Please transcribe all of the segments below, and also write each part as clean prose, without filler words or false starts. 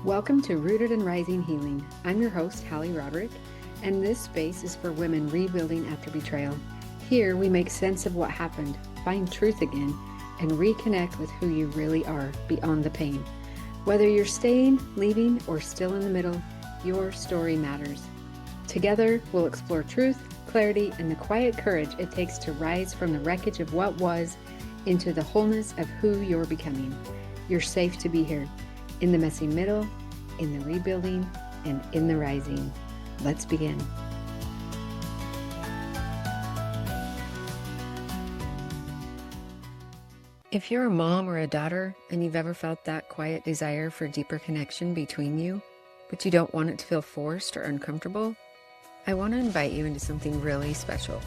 Welcome to Rooted and Rising Healing. I'm your host, Hallie Roderick, and this space is for women rebuilding after betrayal. Here we make sense of what happened, find truth again, and reconnect with who you really are beyond the pain. Whether you're staying, leaving, or still in the middle, your story matters. Together, we'll explore truth, clarity, and the quiet courage it takes to rise from the wreckage of what was into the wholeness of who you're becoming. You're safe to be here. In the messy middle, in the rebuilding, and in the rising. Let's begin. If you're a mom or a daughter and you've ever felt that quiet desire for deeper connection between you, but you don't want it to feel forced or uncomfortable, I want to invite you into something really special.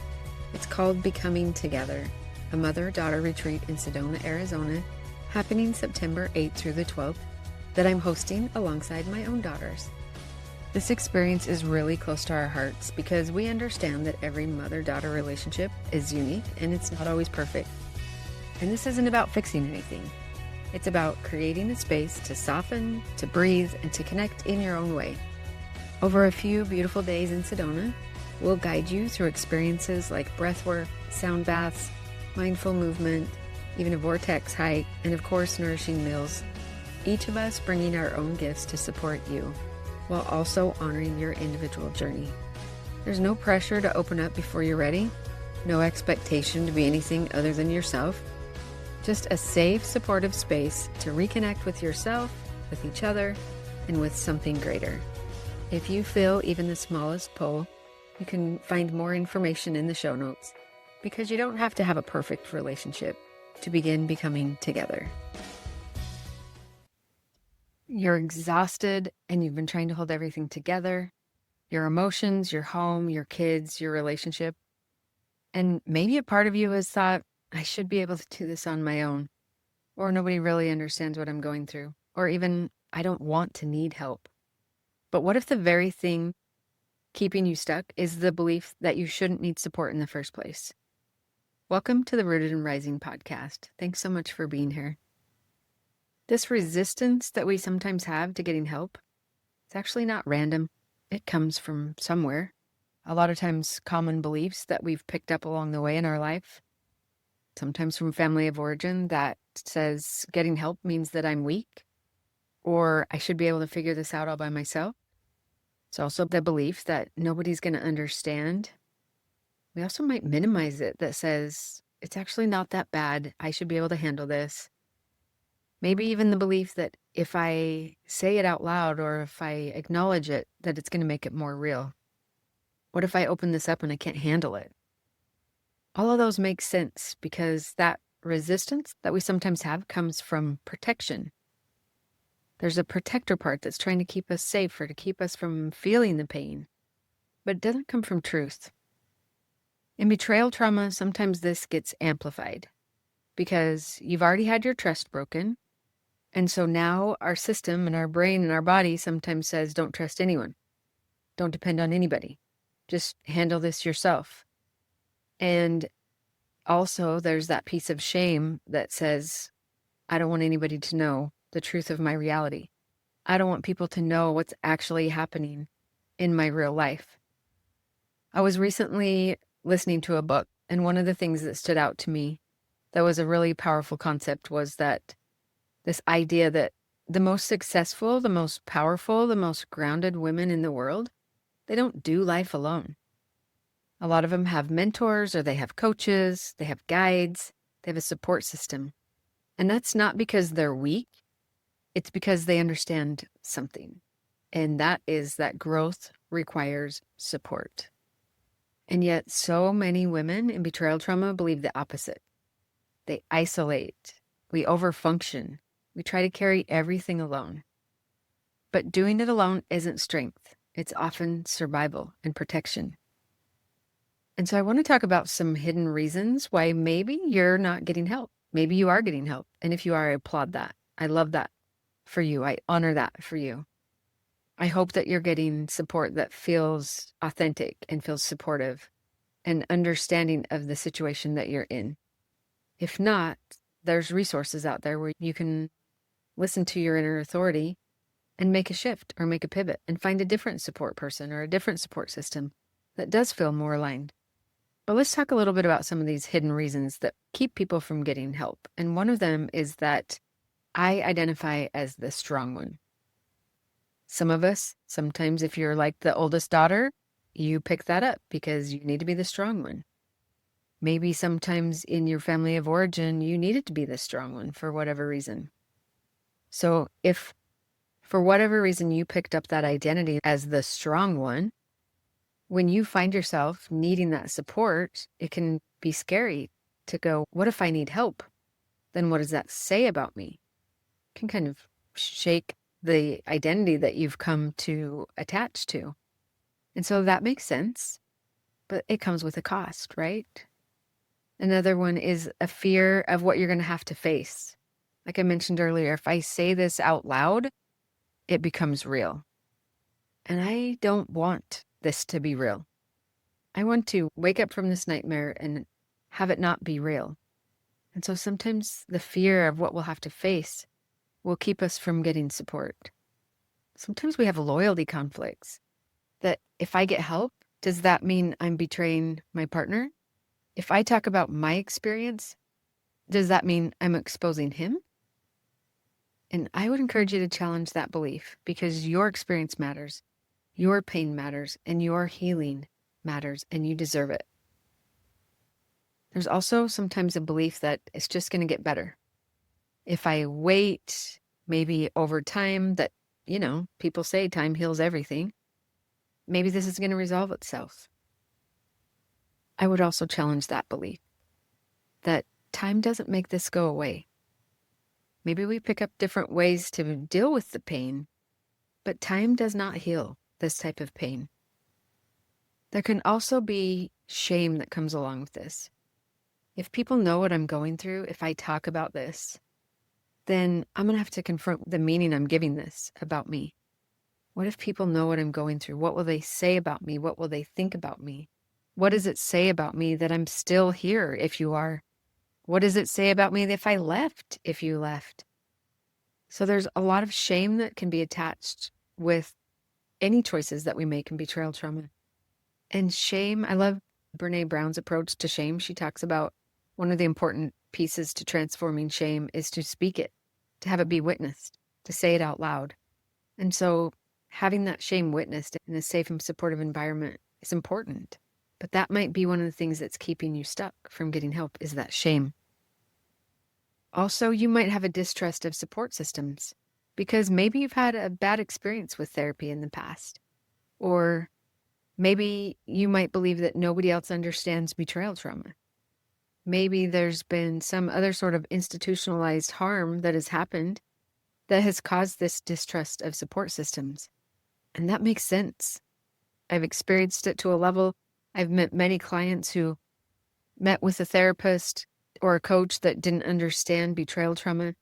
It's called Becoming Together, a mother-daughter retreat in Sedona, Arizona, happening September 8th through the 12th, that I'm hosting alongside my own daughters. This experience is really close to our hearts because we understand that every mother-daughter relationship is unique and it's not always perfect. And this isn't about fixing anything. It's about creating a space to soften, to breathe, and to connect in your own way. Over a few beautiful days in Sedona, we'll guide you through experiences like breathwork, sound baths, mindful movement, even a vortex hike, and of course, nourishing meals. Each of us bringing our own gifts to support you, while also honoring your individual journey. There's no pressure to open up before you're ready, no expectation to be anything other than yourself, just a safe, supportive space to reconnect with yourself, with each other, and with something greater. If you feel even the smallest pull, you can find more information in the show notes, because you don't have to have a perfect relationship to begin becoming together. You're exhausted and you've been trying to hold everything together, your emotions, your home, your kids, your relationship. And maybe a part of you has thought, I should be able to do this on my own, or nobody really understands what I'm going through, or even I don't want to need help. But what if the very thing keeping you stuck is the belief that you shouldn't need support in the first place? Welcome to the Rooted and Rising podcast. Thanks so much for being here. This resistance that we sometimes have to getting help, it's actually not random. It comes from somewhere. A lot of times common beliefs that we've picked up along the way in our life. Sometimes from family of origin that says getting help means that I'm weak or I should be able to figure this out all by myself. It's also the belief that nobody's going to understand. We also might minimize it that says it's actually not that bad. I should be able to handle this. Maybe even the belief that if I say it out loud or if I acknowledge it, that it's going to make it more real. What if I open this up and I can't handle it? All of those make sense because that resistance that we sometimes have comes from protection. There's a protector part that's trying to keep us safe or to keep us from feeling the pain, but it doesn't come from truth. In betrayal trauma, sometimes this gets amplified because you've already had your trust broken. And so now our system and our brain and our body sometimes says, don't trust anyone. Don't depend on anybody. Just handle this yourself. And also there's that piece of shame that says, I don't want anybody to know the truth of my reality. I don't want people to know what's actually happening in my real life. I was recently listening to a book, and one of the things that stood out to me that was a really powerful concept was that this idea that the most successful, the most powerful, the most grounded women in the world, they don't do life alone. A lot of them have mentors or they have coaches, they have guides, they have a support system. And that's not because they're weak. It's because they understand something. And that is that growth requires support. And yet so many women in betrayal trauma believe the opposite. They isolate. We overfunction. We try to carry everything alone. But doing it alone isn't strength. It's often survival and protection. And so I want to talk about some hidden reasons why maybe you're not getting help. Maybe you are getting help. And if you are, I applaud that. I love that for you. I honor that for you. I hope that you're getting support that feels authentic and feels supportive and understanding of the situation that you're in. If not, there's resources out there where you can listen to your inner authority and make a shift or make a pivot and find a different support person or a different support system that does feel more aligned. But let's talk a little bit about some of these hidden reasons that keep people from getting help. And one of them is that I identify as the strong one. Some of us, sometimes if you're like the oldest daughter, you pick that up because you need to be the strong one. Maybe sometimes in your family of origin, you needed to be the strong one for whatever reason. So if for whatever reason you picked up that identity as the strong one, when you find yourself needing that support, it can be scary to go, what if I need help? Then what does that say about me? It can kind of shake the identity that you've come to attach to. And so that makes sense, but it comes with a cost, right? Another one is a fear of what you're going to have to face. Like I mentioned earlier, if I say this out loud, it becomes real. And I don't want this to be real. I want to wake up from this nightmare and have it not be real. And so sometimes the fear of what we'll have to face will keep us from getting support. Sometimes we have loyalty conflicts that if I get help, does that mean I'm betraying my partner? If I talk about my experience, does that mean I'm exposing him? And I would encourage you to challenge that belief because your experience matters, your pain matters, and your healing matters, and you deserve it. There's also sometimes a belief that it's just going to get better. If I wait, maybe over time that, people say time heals everything, maybe this is going to resolve itself. I would also challenge that belief that time doesn't make this go away. Maybe we pick up different ways to deal with the pain, but time does not heal this type of pain. There can also be shame that comes along with this. If people know what I'm going through, if I talk about this, then I'm going to have to confront the meaning I'm giving this about me. What if people know what I'm going through? What will they say about me? What will they think about me? What does it say about me that I'm still here if you are? What does it say about me if I left, if you left? So there's a lot of shame that can be attached with any choices that we make in betrayal trauma. And shame, I love Brene Brown's approach to shame. She talks about one of the important pieces to transforming shame is to speak it, to have it be witnessed, to say it out loud. And so having that shame witnessed in a safe and supportive environment is important. But that might be one of the things that's keeping you stuck from getting help is that shame. Also, you might have a distrust of support systems because maybe you've had a bad experience with therapy in the past. Or maybe you might believe that nobody else understands betrayal trauma. Maybe there's been some other sort of institutionalized harm that has happened that has caused this distrust of support systems. And that makes sense. I've experienced it to a level. I've met many clients who met with a therapist or a coach that didn't understand betrayal trauma.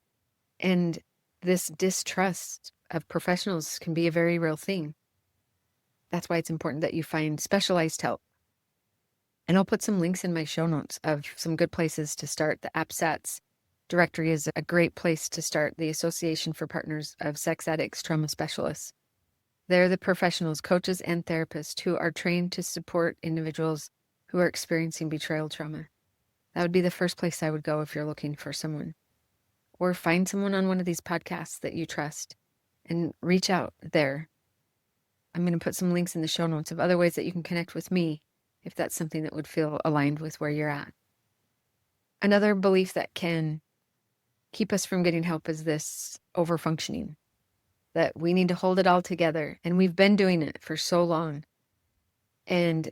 And this distrust of professionals can be a very real thing. That's why it's important that you find specialized help. And I'll put some links in my show notes of some good places to start. The APSATS directory is a great place to start, the Association for Partners of Sex Addicts Trauma Specialists. They're the professionals, coaches, and therapists who are trained to support individuals who are experiencing betrayal trauma. That would be the first place I would go if you're looking for someone. Or find someone on one of these podcasts that you trust and reach out there. I'm going to put some links in the show notes of other ways that you can connect with me if that's something that would feel aligned with where you're at. Another belief that can keep us from getting help is this overfunctioning, that we need to hold it all together. And we've been doing it for so long. And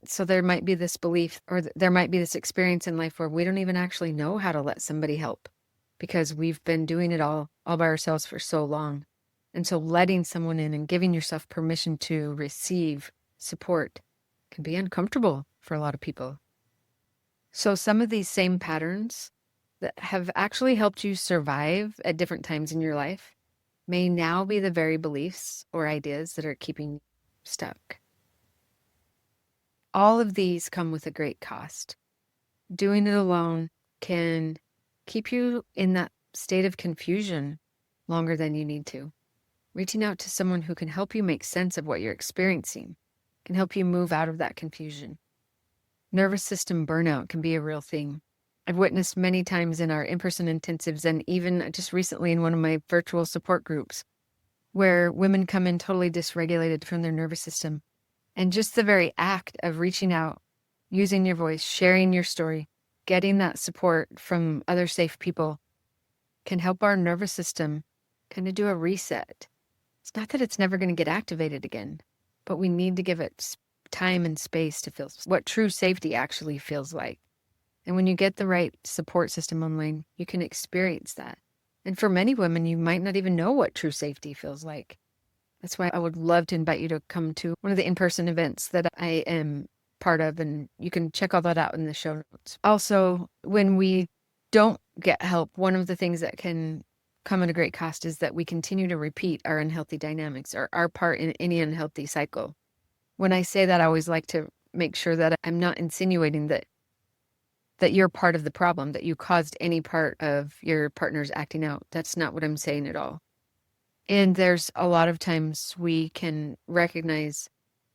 so there might be this belief or there might be this experience in life where we don't even actually know how to let somebody help because we've been doing it all by ourselves for so long. And so letting someone in and giving yourself permission to receive support can be uncomfortable for a lot of people. So some of these same patterns that have actually helped you survive at different times in your life may now be the very beliefs or ideas that are keeping you stuck. All of these come with a great cost. Doing it alone can keep you in that state of confusion longer than you need to, reaching out to someone who can help you make sense of what you're experiencing, can help you move out of that confusion. Nervous system burnout can be a real thing. I've witnessed many times in our in-person intensives and even just recently in one of my virtual support groups where women come in totally dysregulated from their nervous system. And just the very act of reaching out, using your voice, sharing your story, getting that support from other safe people can help our nervous system kind of do a reset. It's not that it's never going to get activated again, but we need to give it time and space to feel what true safety actually feels like. And when you get the right support system online, you can experience that. And for many women, you might not even know what true safety feels like. That's why I would love to invite you to come to one of the in-person events that I am part of, and you can check all that out in the show notes. Also, when we don't get help, one of the things that can come at a great cost is that we continue to repeat our unhealthy dynamics or our part in any unhealthy cycle. When I say that, I always like to make sure that I'm not insinuating that you're part of the problem, that you caused any part of your partner's acting out. That's not what I'm saying at all. And there's a lot of times we can recognize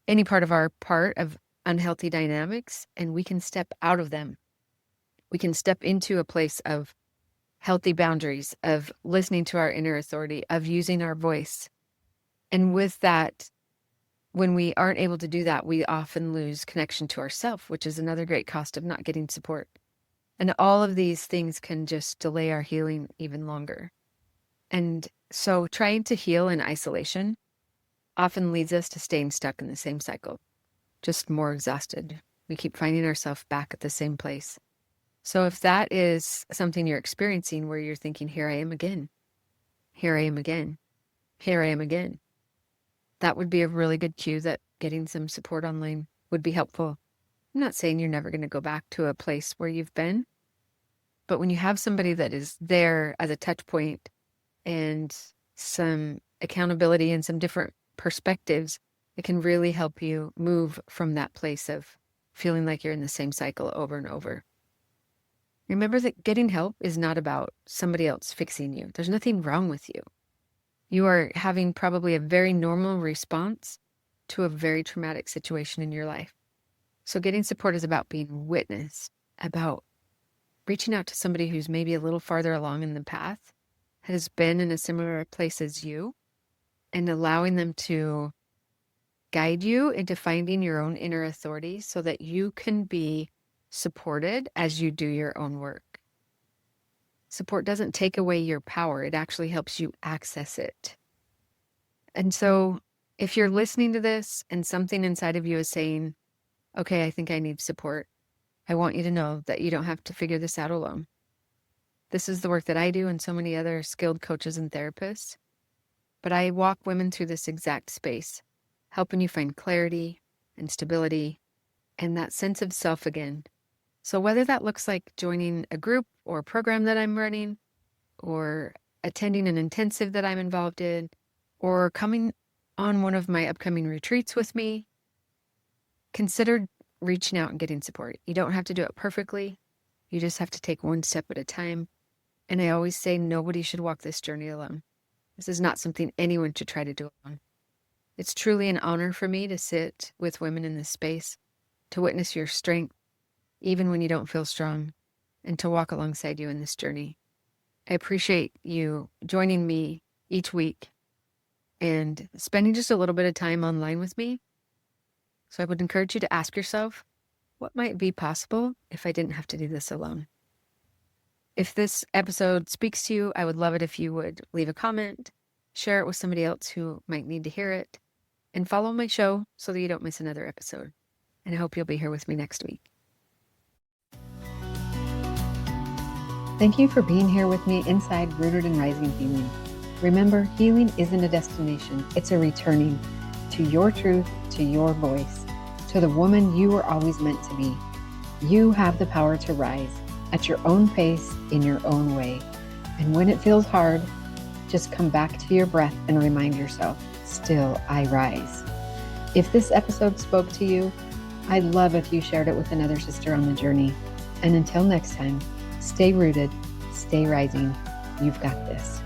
any part of our part of unhealthy dynamics, and we can step out of them. We can step into a place of healthy boundaries, of listening to our inner authority, of using our voice. And with that, when we aren't able to do that, we often lose connection to ourselves, which is another great cost of not getting support. And all of these things can just delay our healing even longer. And so trying to heal in isolation often leads us to staying stuck in the same cycle, just more exhausted. We keep finding ourselves back at the same place. So if that is something you're experiencing where you're thinking, here I am again, here I am again, here I am again, that would be a really good cue that getting some support online would be helpful. I'm not saying you're never going to go back to a place where you've been, but when you have somebody that is there as a touch point and some accountability and some different perspectives, it can really help you move from that place of feeling like you're in the same cycle over and over. Remember that getting help is not about somebody else fixing you. There's nothing wrong with you. You are having probably a very normal response to a very traumatic situation in your life. So getting support is about being witnessed, about reaching out to somebody who's maybe a little farther along in the path, has been in a similar place as you, and allowing them to guide you into finding your own inner authority so that you can be supported as you do your own work. Support doesn't take away your power. It actually helps you access it. And so if you're listening to this and something inside of you is saying, okay, I think I need support, I want you to know that you don't have to figure this out alone. This is the work that I do and so many other skilled coaches and therapists. But I walk women through this exact space, helping you find clarity and stability and that sense of self again. So whether that looks like joining a group or a program that I'm running, or attending an intensive that I'm involved in, or coming on one of my upcoming retreats with me, consider reaching out and getting support. You don't have to do it perfectly. You just have to take one step at a time. And I always say nobody should walk this journey alone. This is not something anyone should try to do alone. It's truly an honor for me to sit with women in this space, to witness your strength, even when you don't feel strong, and to walk alongside you in this journey. I appreciate you joining me each week and spending just a little bit of time online with me. So I would encourage you to ask yourself, what might be possible if I didn't have to do this alone? If this episode speaks to you, I would love it if you would leave a comment, share it with somebody else who might need to hear it, and follow my show so that you don't miss another episode. And I hope you'll be here with me next week. Thank you for being here with me inside Rooted and Rising Healing. Remember, healing isn't a destination. It's a returning to your truth, to your voice, to the woman you were always meant to be. You have the power to rise at your own pace, in your own way. And when it feels hard, just come back to your breath and remind yourself, still I rise. If this episode spoke to you, I'd love if you shared it with another sister on the journey. And until next time, stay rooted, stay rising. You've got this.